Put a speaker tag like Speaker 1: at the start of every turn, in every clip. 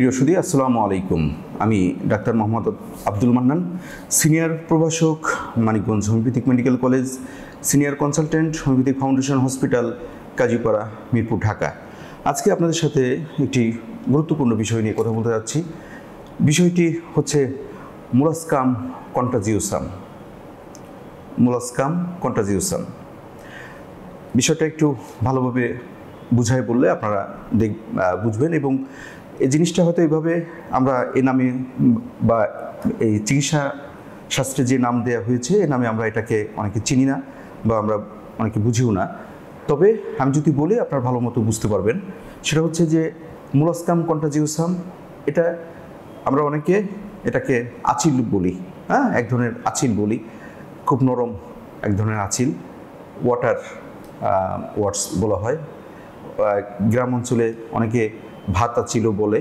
Speaker 1: প্রিয় সুধী, আসসালামু আলাইকুম। আমি ডাক্তার মোহাম্মদ আব্দুল মান্নান, সিনিয়র প্রভাষক, Manikganj homeopathic medical college, senior consultant, homeopathic foundation hospital, Kazipara, Mirpur, Dhaka. আজকে আপনাদের সাথে একটি গুরুত্বপূর্ণ বিষয় নিয়ে কথা বলতে যাচ্ছি। বিষয়টি হচ্ছে মোলাস্কাম কন্টাজিওসাম। মোলাস্কাম কন্টাজিওসাম বিষয়টা একটু ভালোভাবে বুঝায় বললে আপনারা বুঝবেন, এবং এই জিনিসটা হয়তো এইভাবে আমরা এই নামে বা এই চিকিৎসা শাস্ত্রে যে নাম দেওয়া হয়েছে এ নামে আমরা এটাকে অনেকে চিনি না বা আমরা অনেকে বুঝিও না। তবে আমি যদি বলি আপনারা ভালো মতো বুঝতে পারবেন। সেটা হচ্ছে যে মোলাস্কাম কন্টাজিওসাম, এটা আমরা অনেকে এটাকে আচিল বলি, এক ধরনের আচিল বলি, খুব নরম এক ধরনের আচিল, ওয়াটার্স বলা হয়। গ্রাম অঞ্চলে অনেকে ভাত আচিলও বলে।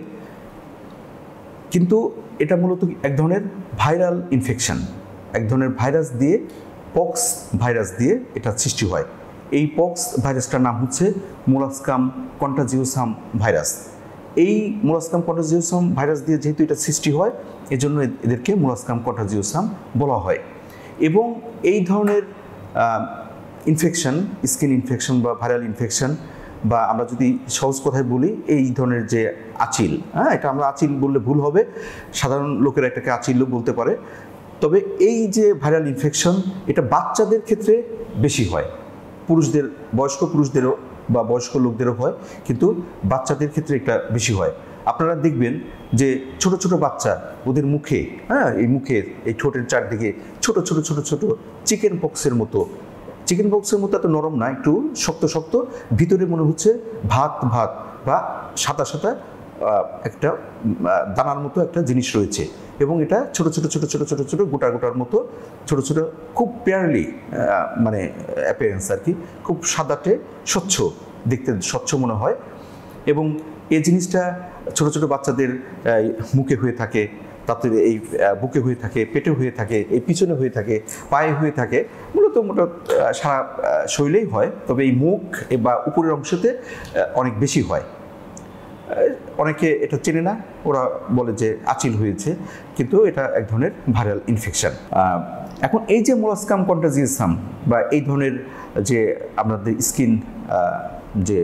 Speaker 1: কিন্তু এটা মূলত এক ধরনের ভাইরাল ইনফেকশন, এক ধরনের ভাইরাস দিয়ে, পক্স ভাইরাস দিয়ে এটা সৃষ্টি হয়। এই পক্স ভাইরাসটার নাম হচ্ছে মোলাস্কাম কন্টাজিওসাম ভাইরাস। এই মোলাস্কাম কন্টাজিওসাম ভাইরাস দিয়ে যেহেতু এটা সৃষ্টি হয়, এজন্য এদেরকে মোলাস্কাম কন্টাজিওসাম বলা হয়। এবং এই ধরনের ইনফেকশন, স্কিন ইনফেকশন বা ভাইরাল ইনফেকশন, বা আমরা যদি সহজ কথায় বলি এই ধরনের যে আচিল, এটা আমরা আচিল বললে ভুল হবে, সাধারণ লোকেরা এটাকে আচিলও বলতে পারে। তবে এই যে ভাইরাল ইনফেকশন, এটা বাচ্চাদের ক্ষেত্রে বেশি হয়, পুরুষদের, বয়স্ক পুরুষদেরও বা বয়স্ক লোকদেরও হয়, কিন্তু বাচ্চাদের ক্ষেত্রে এটা বেশি হয়। আপনারা দেখবেন যে ছোট ছোট বাচ্চা, ওদের মুখে, এই মুখের এই ঠোঁটের চারদিকে ছোট ছোট ছোট ছোট চিকেন পক্সের মতো এত নরম না, একটু শক্ত শক্ত, ভিতরে মনে হচ্ছে ভাত বা সাদা সাদা একটা দানার মতো একটা জিনিস রয়েছে। এবং এটা ছোট ছোট ছোট ছোট ছোট ছোট গোটার মতো ছোট ছোট, খুব পেয়ারলি মানে অ্যাপিয়ারেন্স আর কি, খুব সাদাটে স্বচ্ছ, দেখতে স্বচ্ছ মনে হয়। এবং এই জিনিসটা ছোট ছোট বাচ্চাদের মুখে হয়ে থাকে, তাদের এই বুকে হয়ে থাকে, পেটে হয়ে থাকে, এই পিছনে হয়ে থাকে, পায়ে হয়ে থাকে, মূলত সারা শরীরেই হয়। তবে এই মুখ বা উপরের অংশতে অনেক বেশি হয়। অনেকে এটা চেনে না, ওরা বলে যে আচিল হয়েছে, কিন্তু এটা এক ধরনের ভাইরাল ইনফেকশন। এখন এই যে মোলাস্কাম কন্টাজিওসাম বা এই ধরনের যে আমাদের স্কিন যে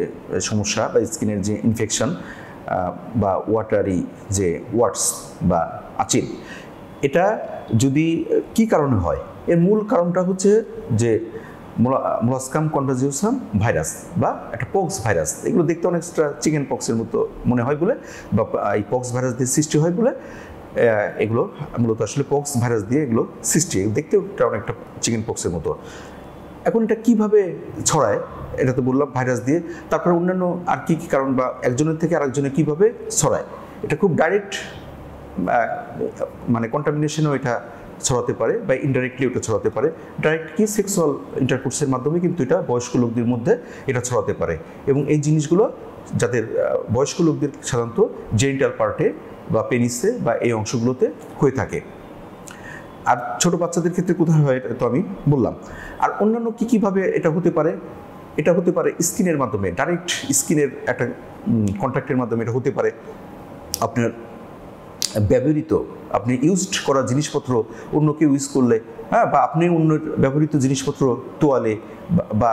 Speaker 1: সমস্যা বা স্কিনের যে ইনফেকশন বা ওয়াটারি যে ওয়ার্ডস বা আচিল, এটা যদি কি কারণে হয়, এর মূল কারণটা হচ্ছে যে মোলাস্কাম কন্টাজিওসাম ভাইরাস বা একটা পক্স ভাইরাস। এগুলো দেখতে অনেকটা চিকেন পক্সের মতো মনে হয় বলে, বা এই পক্স ভাইরাস দিয়ে সৃষ্টি হয় বলে, এগুলো মূলত আসলে পক্স ভাইরাস দিয়ে এগুলো সৃষ্টি, দেখতেও অনেকটা চিকেন পক্সের মতো। এখন এটা কিভাবে ছড়ায়, এটা তো বললাম ভাইরাস দিয়ে। তারপরে অন্যান্য আর কি কি কারণ, বা একজনের থেকে আরেকজনে কিভাবে ছড়ায়, এটা খুব ডাইরেক্ট মানে কন্টামিনেশনও এটা ছড়াতে পারে, বা ইনডাইরেক্টলি ওটা ছড়াতে পারে। ডাইরেক্ট কি, সেক্সুয়াল ইন্টারকোর্সের মাধ্যমে কিন্তু এটা বয়স্ক লোকদের মধ্যে এটা ছড়াতে পারে। এবং এই জিনিসগুলো যাদের বয়স্ক লোকদের সাধারণত জেনিটাল পার্টে বা পেনিসে বা এই অংশগুলোতে হয়ে থাকে। আর ছোট বাচ্চাদের ক্ষেত্রে কোথায় হয় এটা তো আমি বললাম। আর অন্যান্য কীভাবে এটা হতে পারে, এটা হতে পারে স্কিনের মাধ্যমে, ডাইরেক্ট স্কিনের একটা কন্ট্যাক্টের মাধ্যমে এটা হতে পারে। আপনার ব্যবহৃত, আপনি ইউজড করা জিনিসপত্র অন্য কেউ ইউজ করলে, বা আপনি অন্য ব্যবহৃত জিনিসপত্র, তোয়ালে বা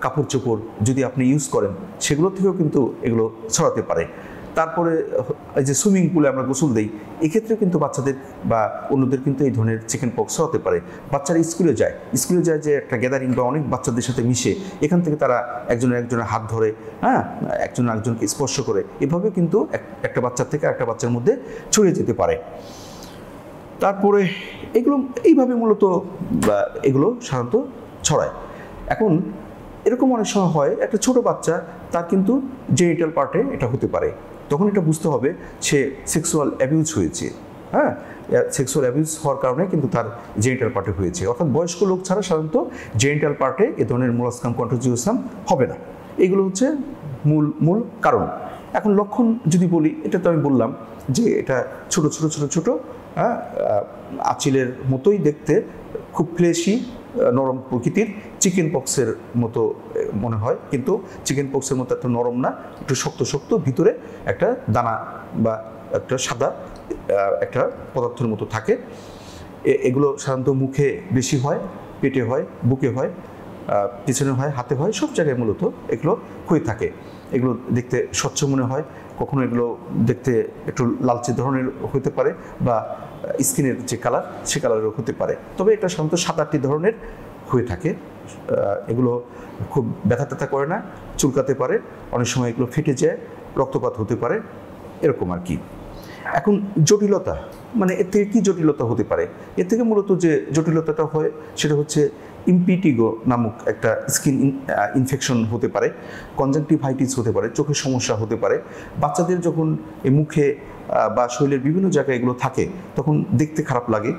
Speaker 1: কাপড় চোপড় যদি আপনি ইউজ করেন, সেগুলো থেকেও কিন্তু এগুলো ছড়াতে পারে। তারপরে এই যে সুইমিং পুলে আমরা গোসল দিই, এক্ষেত্রেও কিন্তু বাচ্চাদের বা অন্যদের কিন্তু এই ধরনের চিকেন পক্স হতে পারে। বাচ্চারা স্কুলে যায় যে একটা গ্যাদারিং বা অনেক বাচ্চাদের সাথে মিশে, এখান থেকে তারা একজনের হাত ধরে, একজন আরেকজনকে স্পর্শ করে, এভাবে কিন্তু একটা বাচ্চার থেকে একটা বাচ্চার মধ্যে ছড়িয়ে যেতে পারে। তারপরে এগুলো এইভাবে মূলত এগুলো সাধারণত ছড়ায়। এখন এরকম অনেক সময় হয়, একটা ছোট বাচ্চা, তার কিন্তু জেনিটাল পার্টে এটা হতে পারে। তখন এটা বুঝতে হবে সে সেক্সুয়াল অ্যাবিউজ হয়েছে। সেক্সুয়াল অ্যাবিউজ হওয়ার কারণে কিন্তু তার জেনিটাল পার্টে হয়েছে। অর্থাৎ বয়স্ক লোক ছাড়া সাধারণত জেনিটাল পার্টে এ ধরনের মোলাস্কাম কন্টাজিওসাম হবে না। এগুলো হচ্ছে মূল কারণ। এখন লক্ষণ যদি বলি, এটা তো আমি বললাম যে এটা ছোট ছোট ছোট ছোট আচিলের মতোই দেখতে, খুব ফ্লেশি, নরম প্রকৃতির, চিকেন পক্সের মতো মনে হয়, কিন্তু চিকেন পক্সের মতো এত নরম না, একটু শক্ত শক্ত, ভিতরে একটা দানা বা একটা সাদা একটা পদার্থের মতো থাকে। এগুলো সাধারণত মুখে বেশি হয়, পেটে হয়, বুকে হয়, পিছনে হয়, হাতে হয়, সব জায়গায় মূলত এগুলো হয়ে থাকে। এগুলো দেখতে স্বচ্ছ মনে হয়, কখনো এগুলো দেখতে একটু লালচে ধরনের হতে পারে বা স্কিনের যে কালার সে কালারেরও হতে পারে, তবে এটা সাধারণত 7-8টি ধরনের হয়ে থাকে। এগুলো খুব ব্যথা ট্যাথা করে না, চুলকাতে পারে, অনেক সময় এগুলো ফেটে যায়, রক্তপাত হতে পারে, এরকম আর কি। এখন জটিলতা, মানে এর থেকে কী জটিলতা হতে পারে? এর থেকে মূলত যে জটিলতাটা হয় সেটা হচ্ছে ইম্পিটিগো নামক একটা স্কিন ইনফেকশন হতে পারে, কনজাংটিভাইটিস হতে পারে, চোখের সমস্যা হতে পারে। বাচ্চাদের যখন এই মুখে বা শরীরের বিভিন্ন জায়গায় এগুলো থাকে তখন দেখতে খারাপ লাগে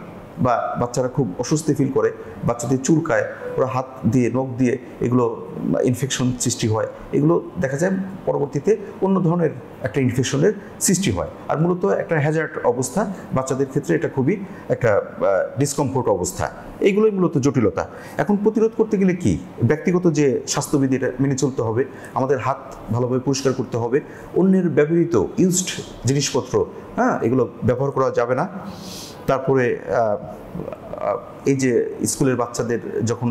Speaker 1: বা বাচ্চারা খুব অস্বস্তি ফিল করে, বাচ্চাদের চুলকায়, ওরা হাত দিয়ে নখ দিয়ে এগুলো ইনফেকশন সৃষ্টি হয়। এগুলো দেখা যায় পরবর্তীতে অন্য ধরনের একটা ইনফেকশনের সৃষ্টি হয়। আর মূলত একটা হ্যাজার্ড অবস্থা, বাচ্চাদের ক্ষেত্রে এটা খুবই একটা ডিসকমফোর্ট অবস্থা। এইগুলোই মূলত জটিলতা। এখন প্রতিরোধ করতে গেলে কি? ব্যক্তিগত যে স্বাস্থ্যবিধি এটা মেনে চলতে হবে, আমাদের হাত ভালোভাবে পরিষ্কার করতে হবে, অন্যের ব্যবহৃত ইউজড জিনিসপত্র এগুলো ব্যবহার করা যাবে না। তারপরে এই যে স্কুলের বাচ্চাদের যখন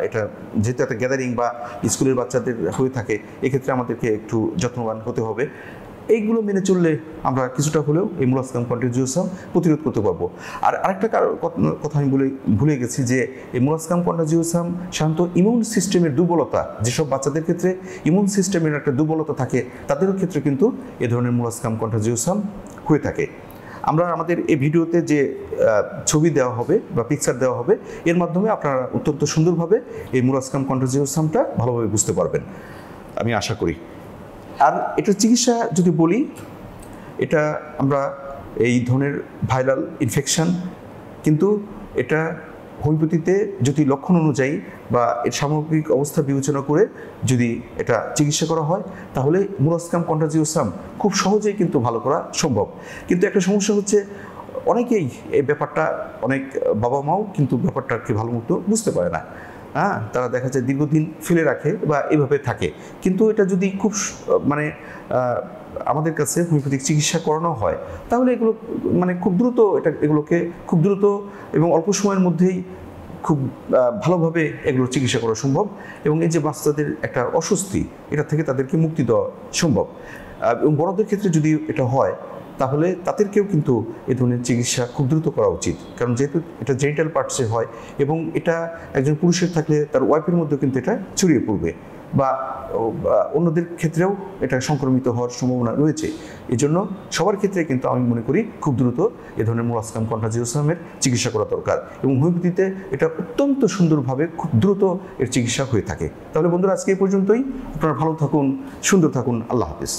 Speaker 1: এটা যেহেতু একটা গ্যাদারিং বা স্কুলের বাচ্চাদের হয়ে থাকে, এক্ষেত্রে আমাদেরকে একটু যত্নবান হতে হবে। এইগুলো মেনে চললে আমরা কিছুটা হলেও এই মোলাস্কাম কন্টাজিওসাম প্রতিরোধ করতে পারবো। আর আরেকটা কথা আমি ভুলে গেছি যে এই মোলাস্কাম কন্টাজিওসাম সাধারণত ইমিউন সিস্টেমের দুর্বলতা, যেসব বাচ্চাদের ক্ষেত্রে ইমিউন সিস্টেমের একটা দুর্বলতা থাকে তাদেরও ক্ষেত্রে কিন্তু এ ধরনের মোলাস্কাম কন্টাজিওসাম হয়ে থাকে। আমরা আমাদের এই ভিডিওতে যে ছবি দেওয়া হবে বা পিকচার দেওয়া হবে, এর মাধ্যমে আপনারা অত্যন্ত সুন্দরভাবে এই মোলাস্কাম কন্টাজিওসামটা ভালোভাবে বুঝতে পারবেন, আমি আশা করি। আর এটার চিকিৎসা যদি বলি, এটা আমরা এই ধরনের ভাইরাল ইনফেকশন, কিন্তু এটা হোমিওপ্যাথিতে যদি লক্ষণ অনুযায়ী বা এর সামগ্রিক অবস্থা বিবেচনা করে যদি এটা চিকিৎসা করা হয়, তাহলে মোলাস্কাম কন্টাজিওসাম খুব সহজেই কিন্তু ভালো করা সম্ভব। কিন্তু একটা সমস্যা হচ্ছে, অনেকেই এই ব্যাপারটা, অনেক বাবা মাও কিন্তু ব্যাপারটাকে ভালো মতো বুঝতে পারে না। তারা দেখা যায় দীর্ঘদিন ফেলে রাখে বা এভাবে থাকে। কিন্তু এটা যদি খুব মানে আমাদের কাছে হোমিওপ্যাথিক চিকিৎসা করানো হয়, তাহলে এগুলো মানে খুব দ্রুত এগুলোকে খুব দ্রুত এবং অল্প সময়ের মধ্যেই খুব ভালোভাবে এগুলোর চিকিৎসা করা সম্ভব। এবং এই যে বাচ্চাদের একটা অস্বস্তি, এটা থেকে তাদেরকে মুক্তি দেওয়া সম্ভব। এবং বড়দের ক্ষেত্রে যদি এটা হয়, তাহলে তাদেরকেও কিন্তু এ ধরনের চিকিৎসা খুব দ্রুত করা উচিত। কারণ যেহেতু এটা জেনিটাল পার্টসে হয় এবং এটা একজন পুরুষের থাকলে তার ওয়াইফের মধ্যেও কিন্তু এটা ছড়িয়ে পড়বে বা অন্যদের ক্ষেত্রেও এটা সংক্রমিত হওয়ার সম্ভাবনা রয়েছে। এই জন্য সবার ক্ষেত্রে কিন্তু আমি মনে করি খুব দ্রুত এ ধরনের মোলাস্কাম কন্টাজিওসামের চিকিৎসা করা দরকার। এবং হোমিওপ্যাথিতে এটা অত্যন্ত সুন্দরভাবে খুব দ্রুত এর চিকিৎসা হয়ে থাকে। তাহলে বন্ধুরা, আজকে এই পর্যন্তই। আপনারা ভালো থাকুন, সুন্দর থাকুন। আল্লাহ হাফেজ।